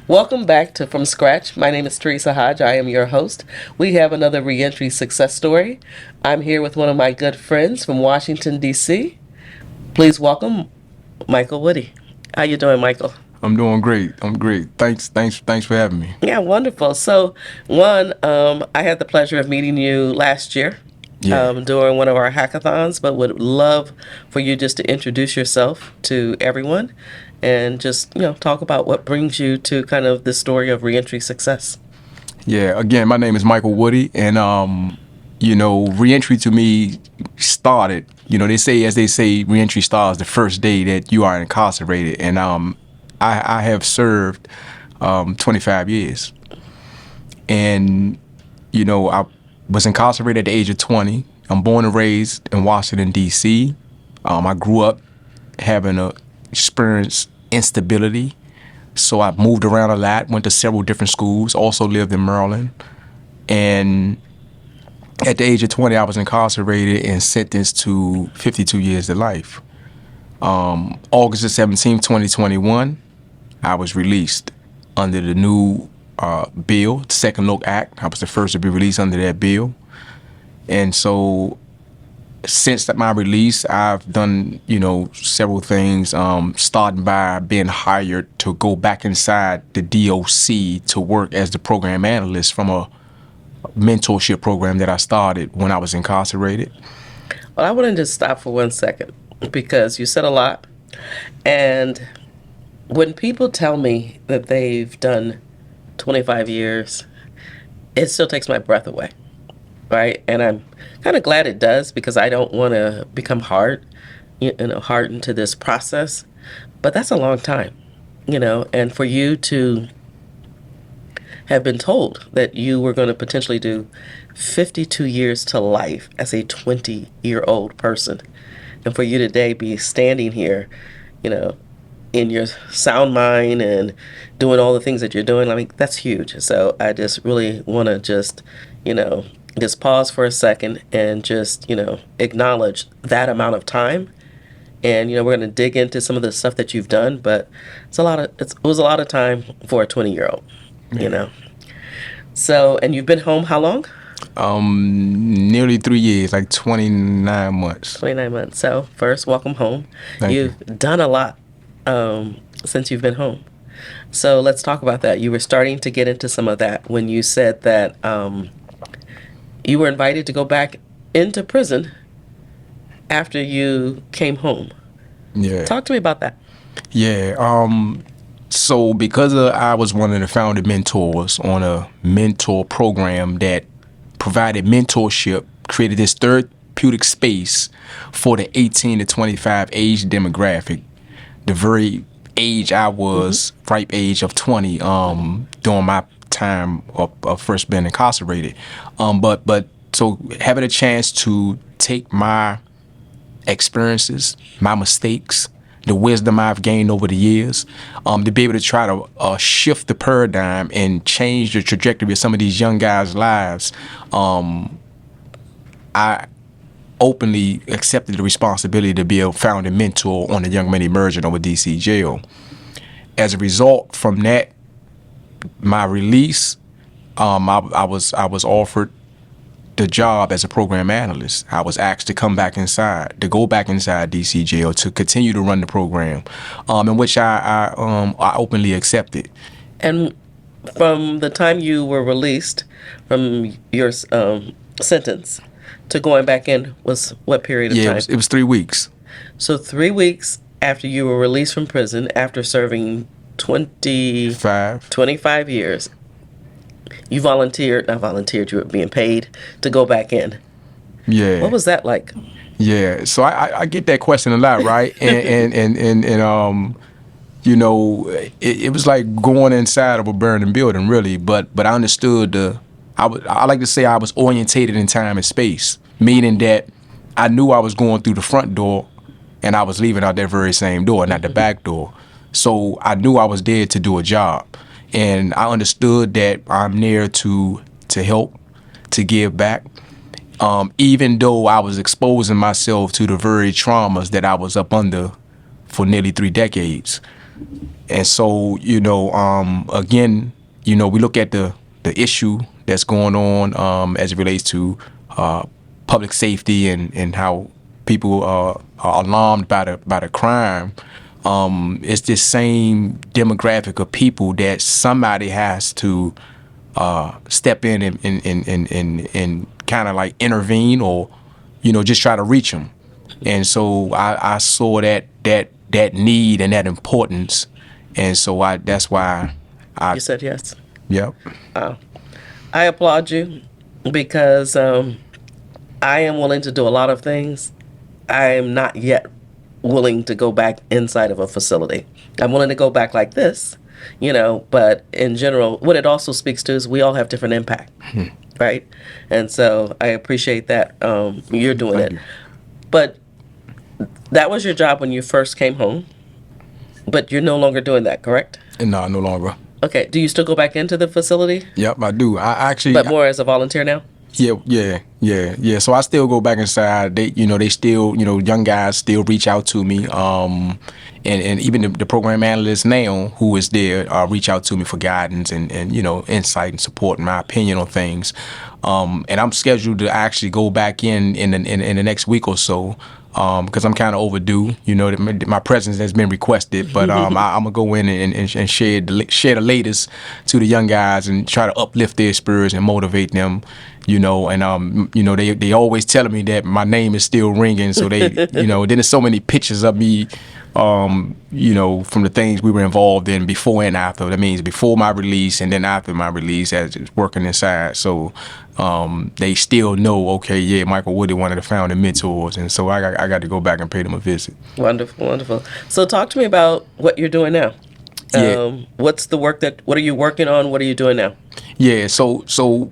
Welcome back to From Scratch. My name is Teresa Hodge. I am your host. We have another reentry success story. I'm here with one of my good friends from Washington, D.C. Please welcome Michael Woody. How you doing, Michael? I'm doing great. I'm great. Thanks for having me. Yeah, wonderful. I had the pleasure of meeting you last year Yeah. during one of our hackathons, but would love for you just to introduce yourself to everyone and just, talk about what brings you to kind of the story of reentry success. Yeah. Again, my name is Michael Woody, and reentry to me started. They say, reentry starts the first day that you are incarcerated, and I have served 25 years, and I was incarcerated at the age of 20. I'm born and raised in Washington D.C. I grew up having a experienced instability. So I moved around a lot, went to several different schools, also lived in Maryland. And at the age of 20, I was incarcerated and sentenced to 52 years to life. August the 17th, 2021, I was released under the new bill, the Second Look Act. I was the first to be released under that bill. And so since my release, I've done, several things, starting by being hired to go back inside the DOC to work as the program analyst from a mentorship program that I started when I was incarcerated. Well, I want to just stop for 1 second because you said a lot. And when people tell me that they've done 25 years, it still takes my breath away, right? And I'm kind of glad it does because I don't want to become hardened to this process. But that's a long time, and for you to have been told that you were going to potentially do 52 years to life as a 20-year-old person, and for you today be standing here, in your sound mind and doing all the things that you're doing, I mean, that's huge. So I just really want to just pause for a second and just, acknowledge that amount of time. And, we're going to dig into some of the stuff that you've done, but it was a lot of time for a 20-year-old, you know. So, and you've been home how long? Nearly 3 years, like 29 months. 29 months. So first, welcome home. Thank you. You've done a lot since you've been home. So let's talk about that. You were starting to get into some of that when you said that you were invited to go back into prison after you came home. Yeah. Talk to me about that. Yeah. So because I was one of the founding mentors on a mentor program that provided mentorship, created this therapeutic space for the 18 to 25 age demographic, the very age I was, ripe age of 20, during my time of first being incarcerated. But so having a chance to take my experiences, my mistakes, the wisdom I've gained over the years, to be able to try to shift the paradigm and change the trajectory of some of these young guys' lives, I openly accepted the responsibility to be a founding mentor on the young men emerging over DC jail. As a result from that, my release, I was offered the job as a program analyst. I was asked to to go back inside DC jail to continue to run the program, in which I openly accepted. And from the time you were released from your sentence to going back in was what period of time? It was 3 weeks. So 3 weeks after you were released from prison, after serving 25 years, you you were being paid to go back in. Yeah. What was that like? Yeah. So I get that question a lot, right? and it was like going inside of a burning building, really. But I understood I like to say I was orientated in time and space, meaning that I knew I was going through the front door and I was leaving out that very same door, not the back door. So I knew I was there to do a job. And I understood that I'm there to help, to give back. Even though I was exposing myself to the very traumas that I was up under for nearly 3 decades. And so, again, we look at the issue that's going on as it relates to public safety and how people are alarmed by the crime. It's this same demographic of people that somebody has to step in and kind of like intervene or just try to reach them. And so I saw that need and that importance, and so that's why I You said yes. yep. I applaud you because I am willing to do a lot of things. I am not yet willing to go back inside of a facility. I'm willing to go back like this, but in general, what it also speaks to is we all have different impact, right? And so I appreciate that you're doing Thank it. you. But that was your job when you first came home, but you're no longer doing that, correct? And no longer. Okay. Do you still go back into the facility, Yep, I do. I actually, but more as a volunteer now? yeah. So I still go back inside. They still, young guys still reach out to me. And even the program analyst now who is there reach out to me for guidance and insight and support and my opinion on things. And I'm scheduled to actually go back in the next week or so. Because I'm kind of overdue, my presence has been requested, but I'm gonna go in and share the latest to the young guys and try to uplift their spirits and motivate them, and they always telling me that my name is still ringing, so they, then there's so many pictures of me, from the things we were involved in before and after. That means before my release and then after my release as it's working inside. So they still know, okay, yeah, Michael Woody, one of the founding mentors, and so I got to go back and pay them a visit. Wonderful, wonderful. So talk to me about what you're doing now. Yeah. What's the work what are you working on? What are you doing now? Yeah, so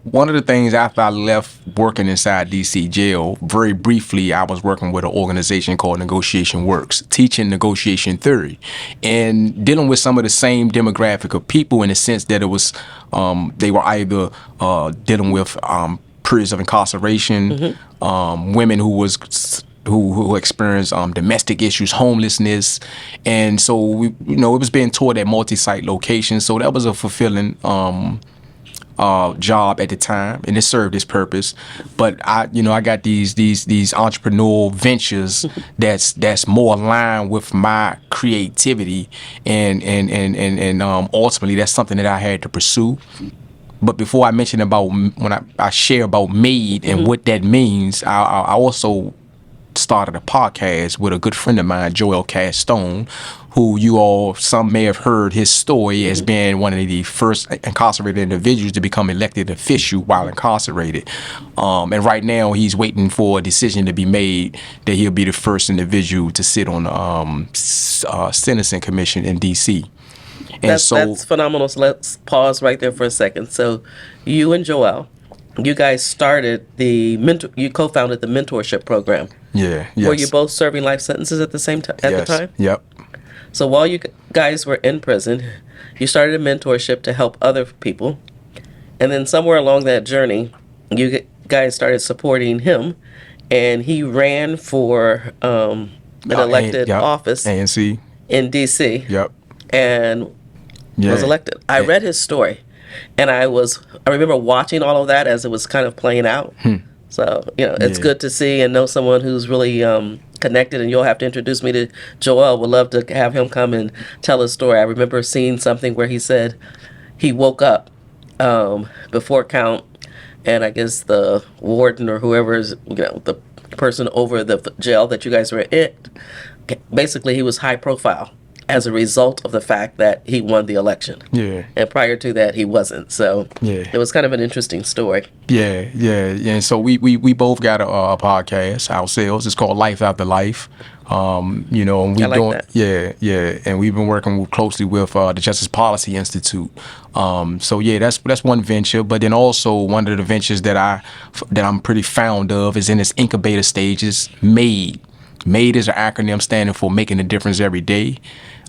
one of the things after I left working inside DC jail, very briefly, I was working with an organization called Negotiation Works, teaching negotiation theory, and dealing with some of the same demographic of people in the sense that it was they were either dealing with periods of incarceration, women who experienced domestic issues, homelessness, and so it was being taught at multi-site locations. So that was a fulfilling job at the time, and it served its purpose. But I got these entrepreneurial ventures that's more aligned with my creativity, and ultimately that's something that I had to pursue. But before I mention about when I share about MADE and what that means, I also started a podcast with a good friend of mine, Joel Castone, who some may have heard his story as being one of the first incarcerated individuals to become elected official while incarcerated. And right now he's waiting for a decision to be made that he'll be the first individual to sit on the Sentencing Commission in D.C. That's phenomenal. So let's pause right there for a second. So you and Joel, you guys started you co-founded the mentorship program. Yeah. Yes. Were you both serving life sentences at the same time? At the time? Yep. So while you guys were in prison, you started a mentorship to help other people, and then somewhere along that journey, you guys started supporting him, and he ran for an elected office ANC in D.C. Yep. And was elected. I read his story, and I remember watching all of that as it was kind of playing out. So, it's good to see and know someone who's really connected, and you'll have to introduce me to Joel. Would love to have him come and tell his story. I remember seeing something where he said he woke up before count, and I guess the warden or whoever is, the person over the jail that you guys were in, basically he was high profile as a result of the fact that he won the election. Yeah. And prior to that, he wasn't. So yeah, it was kind of an interesting story. Yeah. And so we both got a podcast ourselves. It's called Life After Life. And we that. Yeah, and we've been working closely with the Justice Policy Institute. So that's one venture. But then also one of the ventures that I'm pretty fond of is in its incubator stages. MADE. MADE is an acronym standing for Making a Difference Every Day.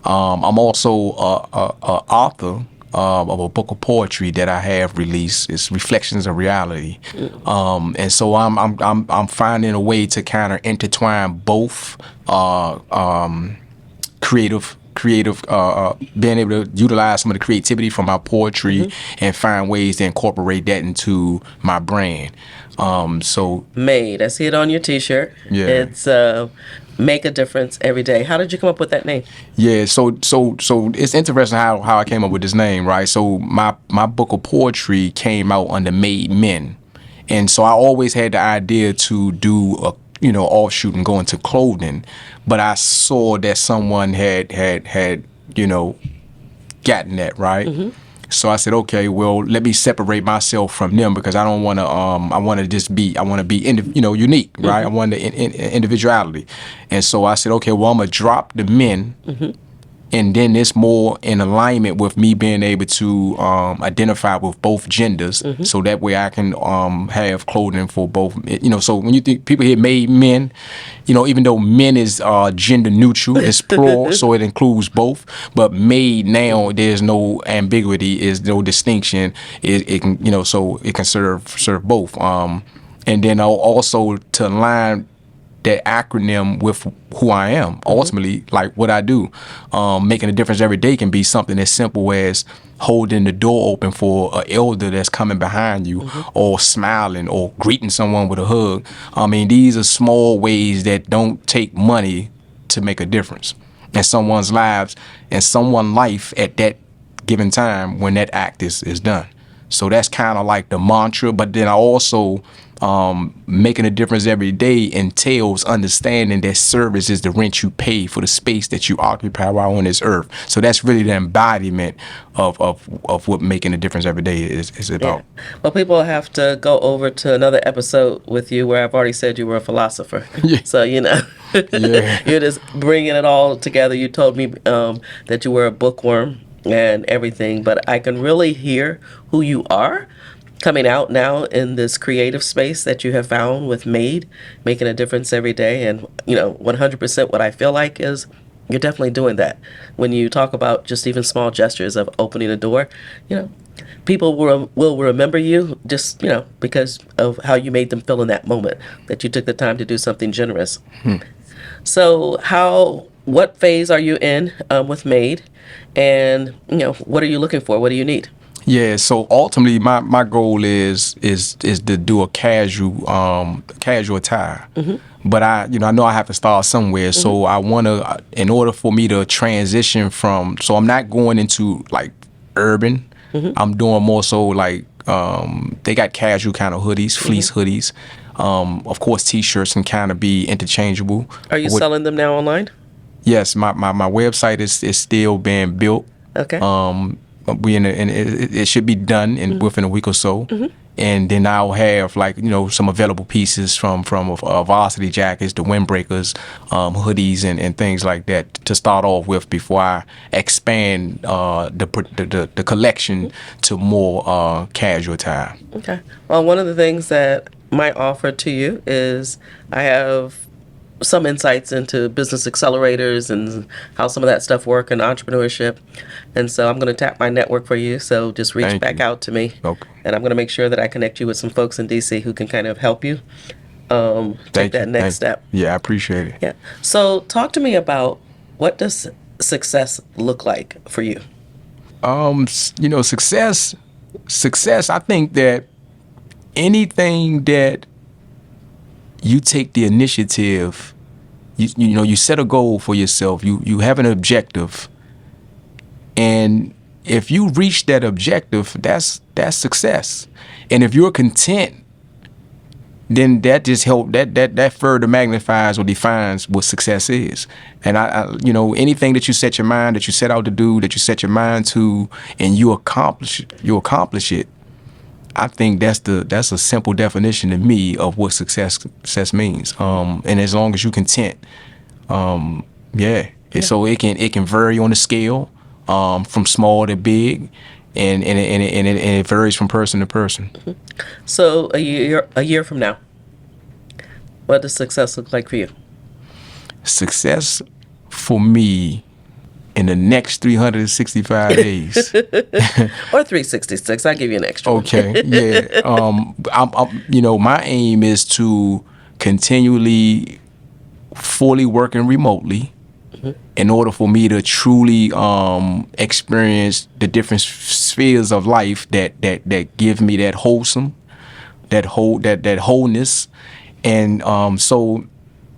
I'm also a author of a book of poetry that I have released. It's Reflections of Reality, and so I'm finding a way to kind of intertwine both creative creative, being able to utilize some of the creativity from my poetry and find ways to incorporate that into my brand. So Made. I see it on your T-shirt. yeah. It's make a difference every day. How did you come up with that name? Yeah, so it's interesting how I came up with this name, right? So my book of poetry came out under Made Men, and so I always had the idea to do a offshoot and go into clothing, but I saw that someone had gotten that right. So I said, okay, well, let me separate myself from them because I don't want to. I want to just be. I want to be, unique, right? I want the individuality, and so I said, okay, well, I'm gonna drop the men, and then it's more in alignment with me being able to identify with both genders, so that way I can have clothing for both. So when you think people hear made men, even though men is gender neutral, it's plural, so it includes both. But made now, there's no ambiguity, is no distinction. It can so it can serve both. And then also to align that acronym with who I am. Ultimately, like what I do, making a difference every day can be something as simple as holding the door open for an elder that's coming behind you, or smiling, or greeting someone with a hug. I mean, these are small ways that don't take money to make a difference in someone's lives and someone's life at that given time when that act is done. So that's kind of like the mantra. But then I also making a difference every day entails understanding that service is the rent you pay for the space that you occupy while on this earth. So that's really the embodiment of what making a difference every day is about. Yeah. Well, people have to go over to another episode with you where I've already said you were a philosopher. Yeah. So, Yeah. you're just bringing it all together. You told me that you were a bookworm and everything, but I can really hear who you are coming out now in this creative space that you have found with Made, making a difference every day. And, 100% what I feel like is you're definitely doing that. When you talk about just even small gestures of opening a door, people will remember you just, because of how you made them feel in that moment, that you took the time to do something generous. So what phase are you in with Made? And, what are you looking for? What do you need? Yeah, so ultimately my goal is to do a casual attire. But I know I have to start somewhere. So I want to, in order for me to transition from, so I'm not going into like urban. I'm doing more so like they got casual kind of hoodies, fleece hoodies. Of course, t-shirts can kind of be interchangeable. Are you selling them now online? Yes, my website is still being built. Okay. It should be done within a week or so, and then I'll have some available pieces from varsity jackets, the windbreakers, hoodies, and things like that to start off with before I expand the collection to more casual attire. Okay. Well, one of the things that might offer to you is I have some insights into business accelerators and how some of that stuff work in entrepreneurship. And so I'm going to tap my network for you. So just reach back out to me. Okay. And I'm going to make sure that I connect you with some folks in DC who can kind of help you take that next step. Yeah, I appreciate it. Yeah. So talk to me about, what does success look like for you? Success, I think that anything that you take the initiative, you set a goal for yourself, you have an objective, and if you reach that objective, that's success. And if you're content, then that just that further magnifies or defines what success is. And I anything that you set your mind, that you set out to do, that you set your mind to, and you accomplish it. I think that's a simple definition to me of what success means. And as long as you're content, so it can vary on the scale, from small to big, and it varies from person to person. So a year from now, what does success look like for you? Success for me in the next 365 days. Or 366. I'll give you an extra. Okay, yeah. My aim is to continually fully working remotely, in order for me to truly experience the different spheres of life that give me that wholesome, that wholeness. And so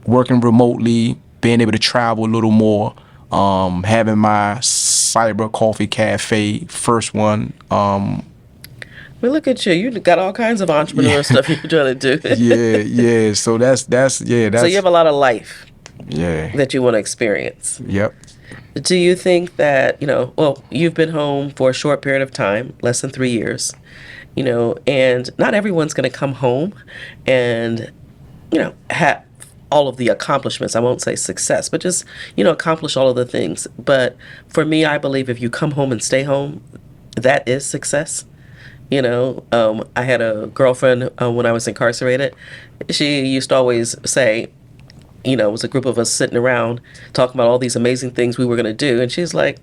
working remotely, being able to travel a little more, having my cyber coffee cafe, first one. Well, look at you. You got all kinds of Yeah, entrepreneur stuff you're trying to yeah, do. yeah. So that's yeah, So you that's have a lot of life yeah, that you want to experience. yep. Do you think that, well, you've been home for a short period of time, less than 3 years, and not everyone's going to come home and, have all of the accomplishments. I won't say success, but just, accomplish all of the things. But for me, I believe if you come home and stay home, that is success. I had a girlfriend when I was incarcerated. She used to always say, it was a group of us sitting around talking about all these amazing things we were going to do. And she's like,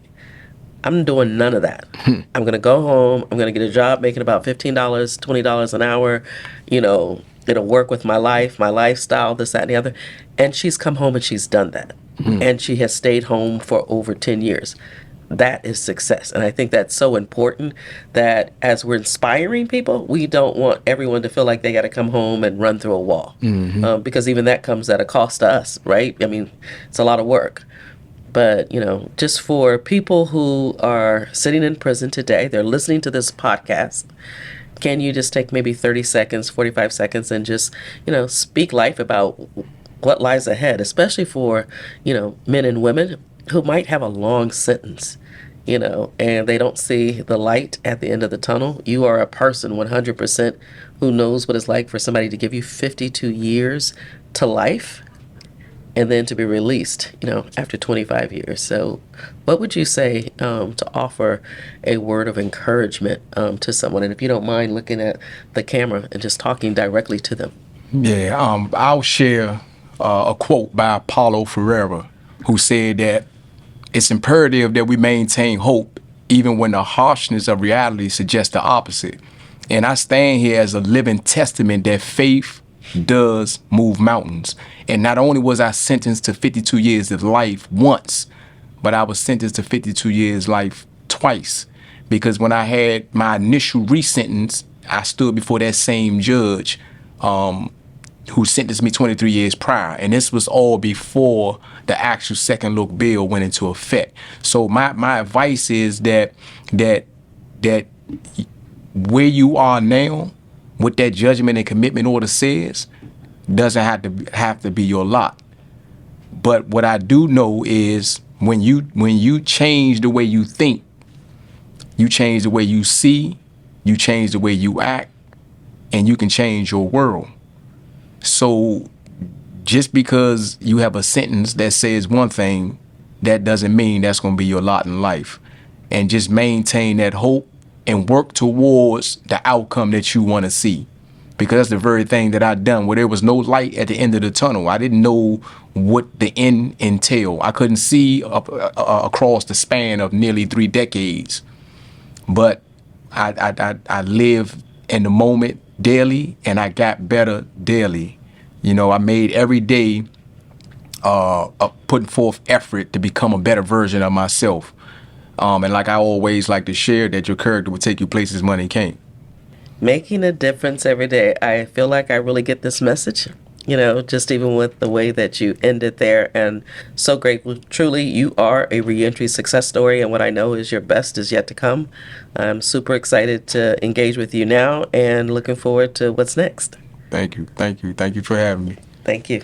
I'm doing none of that. I'm going to go home. I'm going to get a job making about $15, $20 an hour. It'll work with my life, my lifestyle, this, that, and the other. And she's come home and she's done that. And she has stayed home for over 10 years. That is success. And I think that's so important that as we're inspiring people, we don't want everyone to feel like they got to come home and run through a wall. Because even that comes at a cost to us, right? I mean, it's a lot of work. But, just for people who are sitting in prison today, they're listening to this podcast. Can you just take maybe 30 seconds, 45 seconds, and just, speak life about what lies ahead, especially for, men and women who might have a long sentence, and they don't see the light at the end of the tunnel? You are a person 100% who knows what it's like for somebody to give you 52 years to life and then to be released, after 25 years. So, what would you say to offer a word of encouragement to someone? And if you don't mind looking at the camera and just talking directly to them. Yeah, I'll share a quote by Paulo Ferreira, who said that it's imperative that we maintain hope even when the harshness of reality suggests the opposite. And I stand here as a living testament that faith does move mountains. And not only was I sentenced to 52 years of life once, but I was sentenced to 52 years life twice. Because when I had my initial resentence, I stood before that same judge who sentenced me 23 years prior. And this was all before the actual second look bill went into effect. So my advice is that where you are now, what that judgment and commitment order says, doesn't have to be your lot. But what I do know is when you change the way you think, you change the way you see, you change the way you act, and you can change your world. So just because you have a sentence that says one thing, that doesn't mean that's going to be your lot in life. And just maintain that hope and work towards the outcome that you want to see. Because that's the very thing that I done, where there was no light at the end of the tunnel. I didn't know what the end entailed. I couldn't see across the span of nearly 3 decades. But I live in the moment daily, and I got better daily. I made every day putting forth effort to become a better version of myself. And like I always like to share, that your character will take you places money can't. Making a difference every day. I feel like I really get this message, just even with the way that you ended there. And so grateful. Truly, you are a reentry success story. And what I know is your best is yet to come. I'm super excited to engage with you now and looking forward to what's next. Thank you. Thank you. Thank you for having me. Thank you.